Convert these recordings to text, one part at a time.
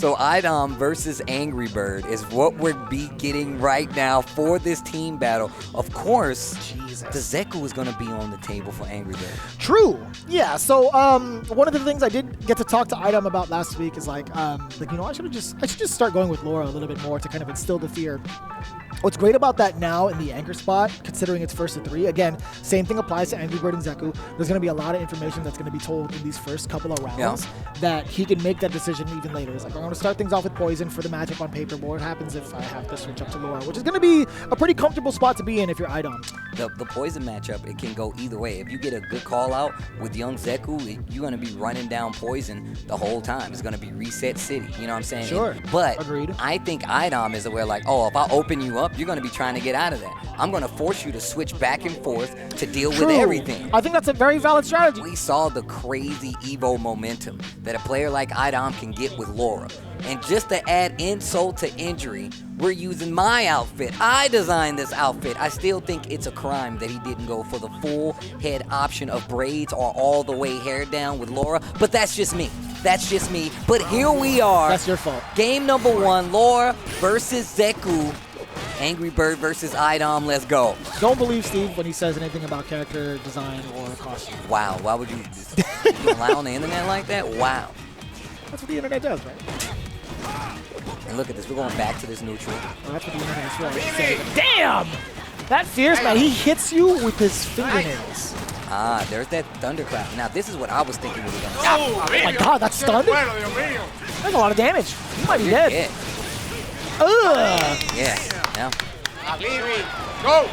So iDom versus Angrybird is what we're getting right now for this team battle. Of course, the Zeku is going to be on the table for Angrybird. True. Yeah. So one of the things I did get to talk to iDom about last week is like you know, I should just start going with Laura a little bit more to kind of instill the fear. What's great about that now in the anchor spot, considering it's first to 3, again, same thing applies to Angrybird and Zeku. There's going to be a lot of information that's going to be told in these first couple of rounds that he can make that decision even later. It's like, I'm going to start things off with Poison for the matchup on paper, but what happens if I have to switch up to Laura, which is going to be a pretty comfortable spot to be in if you're iDom. The Poison matchup, it can go either way. If you get a good call out with young Zeku, you're going to be running down Poison the whole time. It's going to be reset city. You know what I'm saying? Sure. But agreed. I think iDom is aware like, oh, if I open you up, you're going to be trying to get out of that. I'm going to force you to switch back and forth to deal with everything. I think that's a very valid strategy. We saw the crazy Evo momentum that a player like iDom can get with Laura. And just to add insult to injury, we're using my outfit. I designed this outfit. I still think it's a crime that he didn't go for the full head option of braids or all the way hair down with Laura, but that's just me. That's just me. But here we are. That's your fault. Game number 1, Laura versus Zeku. Angrybird versus iDom, let's go. Don't believe Steve when he says anything about character design or costume. Wow, why would you allow on the internet like that? Wow. That's what the internet does, right? And look at this, we're going back to this neutral. Well, that's what the internet is for. Damn! That Fierce, man, he hits you with his fingernails. Ah, there's that thunderclap. Now, this is what I was thinking we were going to see. Oh my god, that's stunned? That's a lot of damage. He might be dead. Yeah. Ugh! Yeah, no. Go!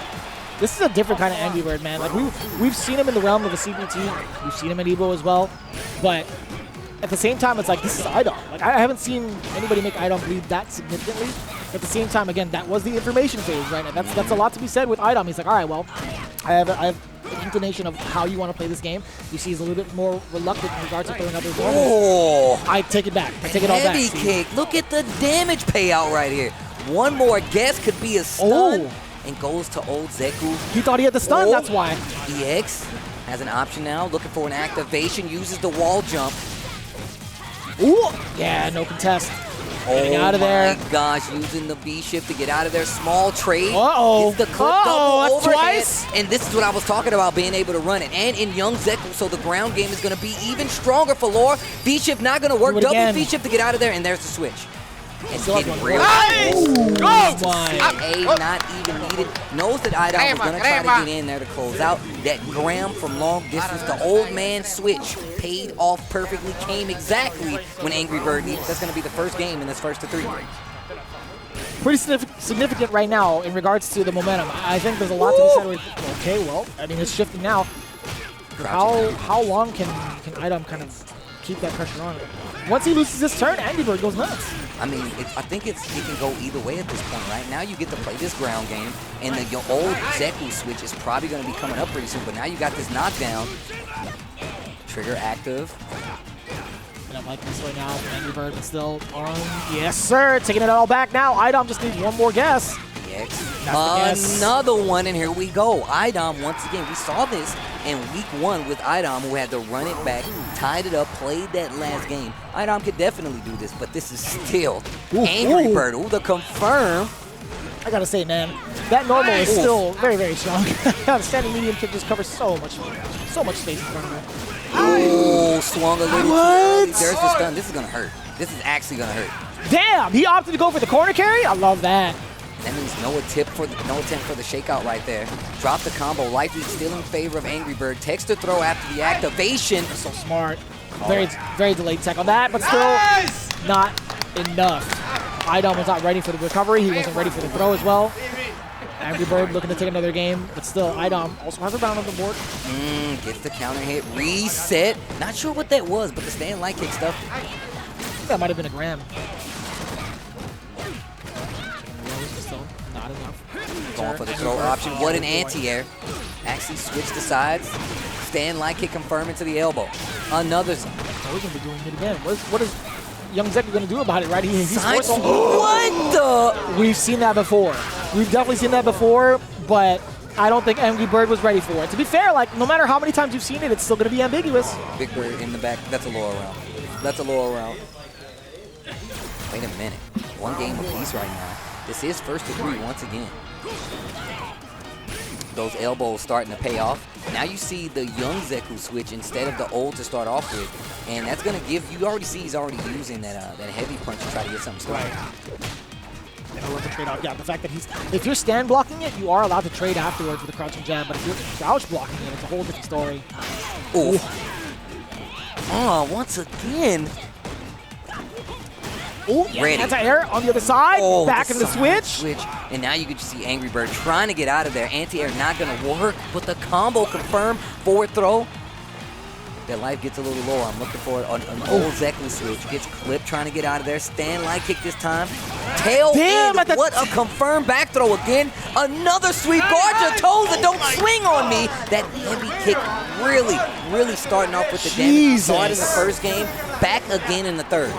This is a different kind of Angrybird, man. Like we've seen him in the realm of a CPT. We've seen him in Evo as well. But at the same time, it's like, this is iDom. Like, I haven't seen anybody make iDom bleed that significantly. At the same time, again, that was the information phase, right? And that's a lot to be said with iDom. He's like, all right, well, I have an inclination of how you want to play this game. You see he's a little bit more reluctant in regards to throwing other normals. Oh! I take it back. I take it all back. Heavy kick. Look at the damage payout right here. One more guess could be a stun. And goes to old Zeku. He thought he had the stun, that's why. EX has an option now, looking for an activation, uses the wall jump. Ooh! Yeah, no contest. Getting out of there. Oh my gosh, using the B shift to get out of there. Small trade. Uh-oh. Gets the clip double overhead. Twice. And this is what I was talking about, being able to run it. And in young Zeku, so the ground game is going to be even stronger for Laura. B shift not going to work. Double B shift to get out of there, and there's the switch. It's getting real. Nice! Go! A not even needed. Knows that iDom was going to try to get in there to close out. That Graham from long distance, the old man switch, paid off perfectly, came exactly when Angrybird needed. That's going to be the first game in this first to 3. Pretty significant right now in regards to the momentum. I think there's a lot to be said with, okay, well, I mean, it's shifting now. How long can iDom kind of keep that pressure on? Once he loses this turn, Angrybird goes nuts. I mean, I think it can go either way at this point, right? Now you get to play this ground game, and the old Zeku switch is probably going to be coming up pretty soon, but now you got this knockdown. Trigger active. And I'm like this right now, Angrybird is still on. Yes, sir, taking it all back now. iDom just needs one more guess. Another one, and here we go. iDom, once again, we saw this in week 1 with iDom, who had to run it back, tied it up, played that last game. iDom could definitely do this, but this is still Angrybird. Ooh, the confirm. I gotta say, man, that normal is still very, very strong. The standing medium can just cover so much space in front of him. Oh, swung a little. What? There's the stun. This is gonna hurt. This is actually gonna hurt. Damn, he opted to go for the corner carry. I love that. That means no attempt for the shakeout right there. Drop the combo, likely still in favor of Angrybird. Takes the throw after the activation. So smart. Very delayed tech on that, but still not enough. iDom was not ready for the recovery. He wasn't ready for the throw as well. Angrybird looking to take another game, but still, iDom also has a round on the board. Gets the counter hit, reset. Not sure what that was, but the stand light kick stuff. I think that might have been a Graham. Still not enough. Going for the throw option. What an anti-air. Actually switched the sides. Stand light kick confirming to the elbow. Another. Oh, he's going to be doing it again. What is young Zeku going to do about it, right? He's what the? We've seen that before. We've definitely seen that before, but I don't think Angrybird was ready for it. To be fair, like, no matter how many times you've seen it, it's still going to be ambiguous. Big Bird in the back. That's a lower round. That's a lower round. Wait a minute. One game apiece right now. This is first to 3 once again. Those elbows starting to pay off. Now you see the young Zeku switch instead of the old to start off with. And that's going to give, you already see he's already using that heavy punch to try to get something started. And I love the trade-off. Yeah, the fact that if you're stand blocking it, you are allowed to trade afterwards with a crouching jab, but if you're crouch blocking it, it's a whole different story. Ooh. Oh, once again. Oh, yeah, anti-air on the other side, back in the switch. And now you can see Angrybird trying to get out of there. Anti-air not going to work, but the combo confirmed. Forward throw. Their life gets a little lower. I'm looking for an old Zeku switch. Gets clipped trying to get out of there. Stand light kick this time. Tail in. What a confirmed back throw again. Another sweep. Guard your toes and don't swing on me. That heavy kick really starting off with the damage. Started in the first game. Back again in the third.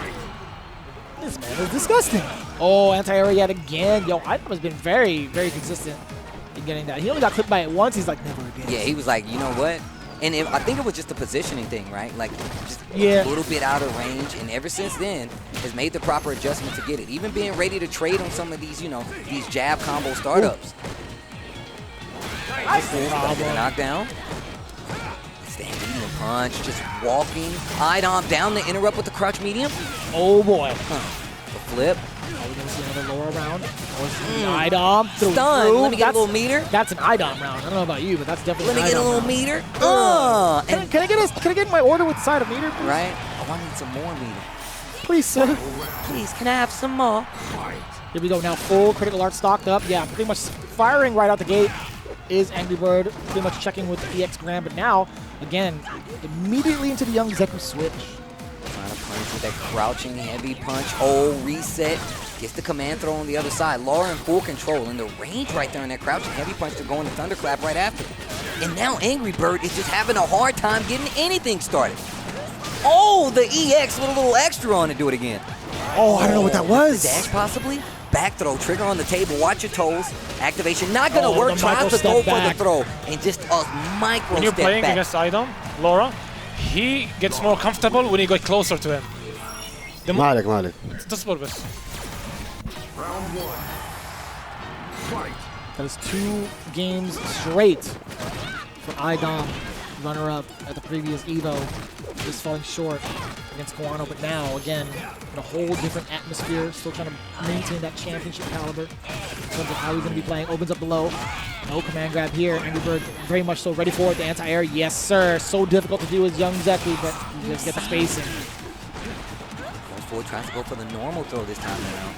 This man is disgusting. Oh, anti-air yet again. Yo, iDom has been very consistent in getting that. He only got clipped by it once. He's like, never again. Yeah, he was like, you know what? And I think it was just a positioning thing, right? Like, just a little bit out of range. And ever since then, has made the proper adjustment to get it. Even being ready to trade on some of these, you know, these jab combo startups. Get a knockdown. Stand medium punch, just walking. iDom down to interrupt with the crouch medium. Oh boy. The flip. Are we going to see another lower round? iDom. Stun. Let me get a little meter. That's an iDom round. I don't know about you, but that's definitely Let me get a little meter. Can I get my order with the side of meter, please? Right. Oh, I need some more meter. Please, sir. Please, can I have some more? Here we go now. Full critical art stocked up. Yeah, pretty much firing right out the gate is Angrybird. Pretty much checking with the EX Grand, but now, again, immediately into the young Zeku switch. Trying to punch with that crouching heavy punch. Oh, reset. Gets the command throw on the other side. Laura in full control. And the range right there in that crouching heavy punch to go into thunderclap right after. And now Angrybird is just having a hard time getting anything started. Oh, the EX with a little extra on to do it again. Oh, I don't know what that was. The dash possibly? Back throw, trigger on the table, watch your toes. Activation not gonna work, tries to go for the throw. And just a micro when you're step playing back. against iDom, Laura, he gets more comfortable when you get closer to him. مالك تصبر بس. That is 2 games straight for iDom, runner-up at the previous EVO, just falling short against Kawano. But now, again, in a whole different atmosphere, still trying to maintain that championship caliber in terms of how he's going to be playing. Opens up below. No command grab here. Angrybird very much so ready for it. The anti-air, yes, sir. So difficult to do as young Zeku, but he just gets the spacing. Goes forward, tries to go for the normal throw this time around.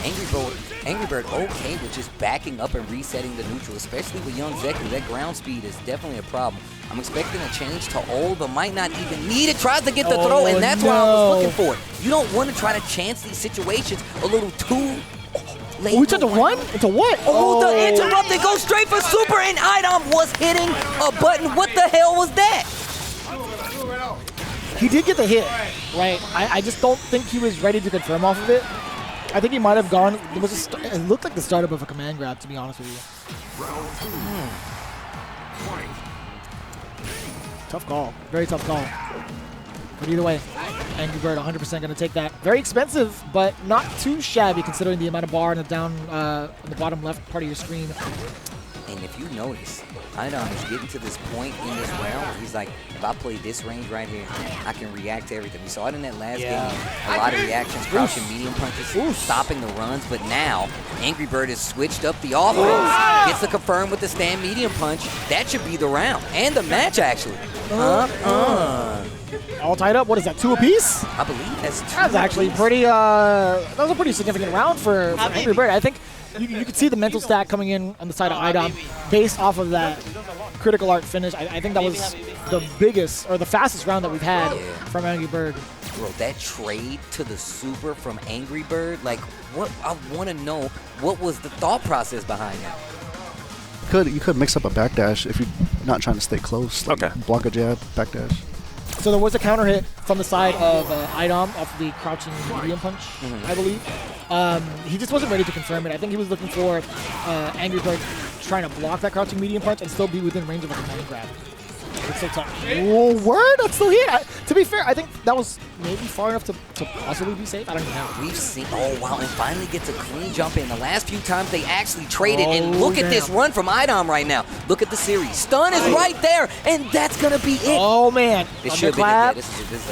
Angrybird okay with just backing up and resetting the neutral, especially with young Zeku. That ground speed is definitely a problem. I'm expecting a change to old, but might not even need it. Tries to get the throw, and that's what I was looking for. You don't want to try to chance these situations a little too late. Oh, we took the run? Into what? Oh, the interrupt, they go straight for super, and iDom was hitting a button. What the hell was that? He did get the hit, right? I just don't think he was ready to confirm off of it. I think he might have gone. It looked like the startup of a command grab, to be honest with you. Tough call. Very tough call. But either way, Angrybird 100% going to take that. Very expensive, but not too shabby considering the amount of bar in the bottom left part of your screen. And if you notice, iDom is getting to this point in this round where he's like, if I play this range right here, I can react to everything. We saw it in that last game. A lot of reactions, crouching medium punches, stopping the runs. But now, Angrybird has switched up the offense. Gets the confirm with the stand medium punch. That should be the round. And the match, actually. All tied up. What is that, 2 apiece? I believe that's 2. That's actually pretty, that was a pretty significant round for Angrybird. I think you could see the mental stack coming in on the side of iDom based off of that critical art finish. I think that was the biggest or the fastest round that we've had from Angrybird. Bro, that trade to the super from Angrybird, like, what? I want to know what was the thought process behind it. You could mix up a backdash if you're not trying to stay close. Like block a jab, backdash. So there was a counter hit from the side of iDom off the crouching medium punch, I believe. He just wasn't ready to confirm it. I think he was looking for Angrybird trying to block that crouching medium punch and still be within range of a command grab. It's so tough. Oh, word? That's still here. To be fair, I think that was maybe far enough to possibly be safe. I don't even know. We've seen, oh wow, and finally gets a clean jump in. The last few times they actually traded, and look at this run from iDom right now. Look at the series. Stun is right there, and that's going to be it. Oh, man. This should be it. This is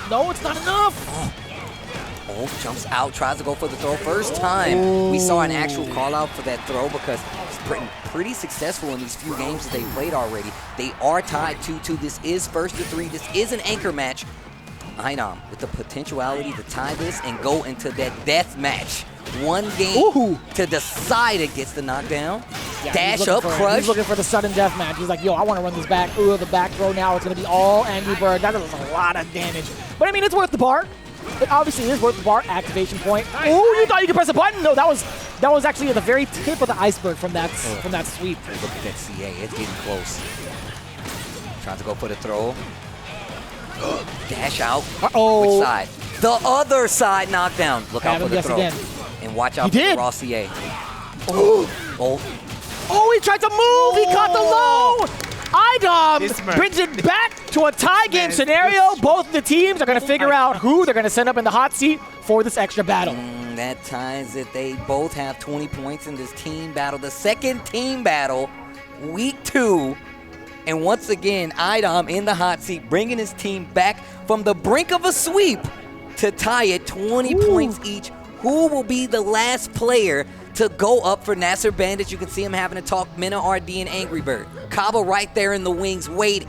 No, it's not enough. Oh, jumps out, tries to go for the throw. First time we saw an actual call out for that throw because it's pretty successful in these few games that they played already. They are tied 2-2. This is first to 3. This is an anchor match. iDom with the potentiality to tie this and go into that death match. One game to decide it. Gets the knockdown. Yeah, Dash up, crush. He's looking for the sudden death match. He's like, yo, I want to run this back. Ooh, the back throw now. It's going to be all Angrybird. That is a lot of damage. But, I mean, it's worth the bar. It obviously is worth the bar. Activation point. Oh, you thought you could press a button? No, that was actually at the very tip of the iceberg from that sweep. Look at that CA. It's getting close. Trying to go for the throw. Dash out. Uh-oh. Which side? The other side knockdown. Look out for the throw. Again. And watch out for the raw CA. Oh, he tried to move. He caught the low. iDom brings it back to a tie game scenario. Both the teams are going to figure out who they're going to send up in the hot seat for this extra battle. That ties it. They both have 20 points in this team battle. The second team battle, week 2. And once again, iDom in the hot seat, bringing his team back from the brink of a sweep to tie it 20 points each. Who will be the last player to go up for NASR Bandits? You can see him having a talk, Mina RD and Angrybird. Cabo right there in the wings waiting.